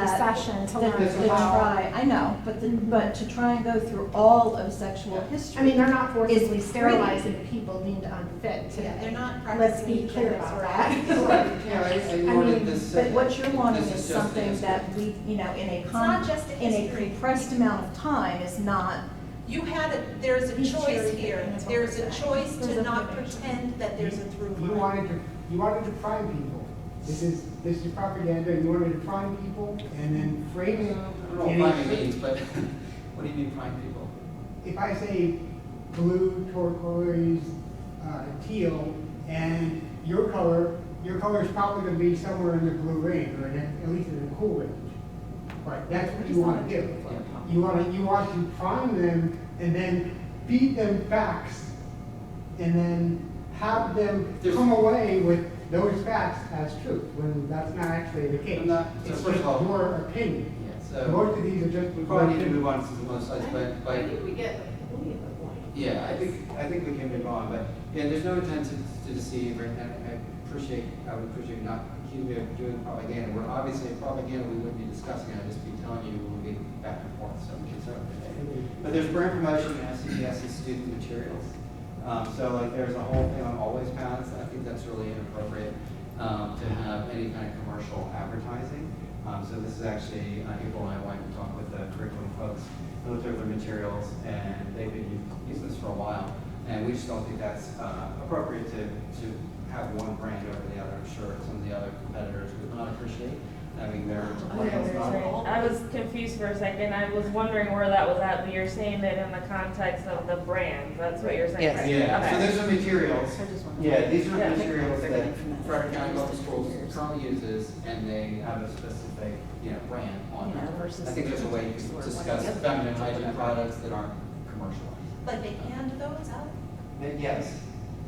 that. session to To learn about. try, I know, but to try and go through all of sexual history. I mean, they're not forcibly Is sterilizing people deemed unfit to. Yeah, They're not Let's be practicing clear eugenics about or that. Yeah, I I wanted mean, this. but what you're wanting this is just the something history. that we, in a It's not just a in a history. compressed amount of time is not. There's a He's choice cherry-picking, here. that's what There's we're a saying. choice There's to a not provision. pretend that there's a through You line. wanted to prime people. This is propaganda. You wanted to prime people and then frame them. I don't know what priming means, but what do you mean prime people? If I say blue, turquoise, teal, and your color is probably going to be somewhere in the blue range, or at least in the cool range. Right, that's what you want to do. You want to prime them and then feed them facts, and then have them come away with those facts as truth, when that's not actually the case. I'm not- so It's first just of all- your opinion. Yeah, so Most of these are just. we probably need to move on to some other slides, but I think we get the point of the point. yeah, I think we can move on, but yeah, there's no intent to deceive, and I would appreciate not accusing me of doing propaganda. We're obviously propaganda we wouldn't be discussing, I'd just be telling you we would be back and forth, so we can start today. But there's brand promotion and SCDS and student materials. So like there's a whole thing on always paths. I think that's really inappropriate to have any kind of commercial advertising. So this is actually, April and I went and talked with the curriculum folks, looked over their materials, and they've been using this for a while. And we just don't think that's appropriate to have one brand over the other. I'm sure some of the other competitors would not appreciate having their brands not all. I was confused for a second. I was wondering where that was at, but you're saying that in the context of the brand. That's what you're saying. Yes. right? Yeah, so Okay. those are materials. Yeah, these are Yeah. materials that Frederick County Public Schools currently uses, and they have a specific, brand on them. I think there's a way you can discuss feminine hygiene products that aren't commercialized. Like they hand those out? Yes,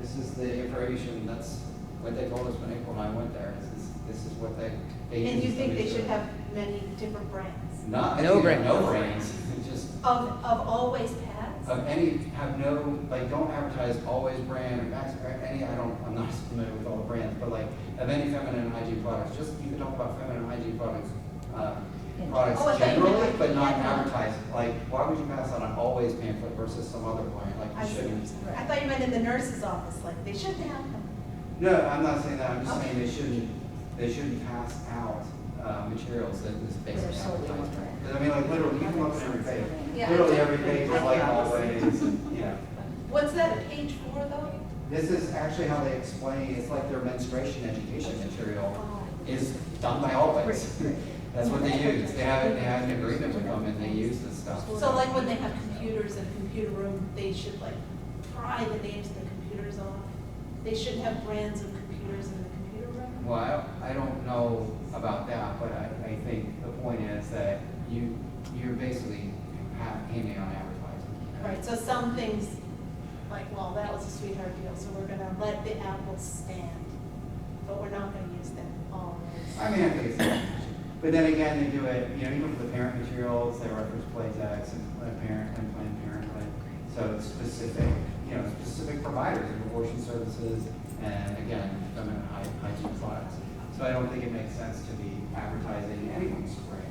this is the information, that's what they told us when April and I went there. This is what they use. And you think they should have many different brands? Not, No no brand. brands, just Of always pads? of any, have no, like, don't advertise Always brand or Max, or any, I'm not familiar with all the brands, but like, of any feminine hygiene products, just, you can talk about feminine hygiene products, Oh, I products thought you meant generally, like but not general. advertising. Like, why would you pass out an Always pamphlet versus some other brand, like I you see. shouldn't? I thought you meant in the nurse's office, like they shouldn't have them. No, I'm not saying that, I'm just Okay. saying they shouldn't pass out, materials that is basically They're solely advertising. brand. Because I mean, like, literally, you can look at every page, Yeah. literally every page is like Yeah. Always, What's that a page for though? This is actually how they explain, it's like their menstruation education material is done by Always. That's what they use. They have an agreement with them and they use this stuff. So like when they have computers in a computer room, they should like pry the names of the computers off? They shouldn't have brands of computers in the computer room? Well, I don't know about that, but I think the point is that you're basically handing out advertising. Right, so some things, like, well, that was a sweetheart deal, so we're gonna let the apples stand, but we're not gonna use them always. I mean, I think it's, but then again, they do it, even for the parent materials, they reference Playtex and Planned Parenthood. So it's specific, specific providers of abortion services and again, feminine hygiene products. So I don't think it makes sense to be advertising anyone's brand.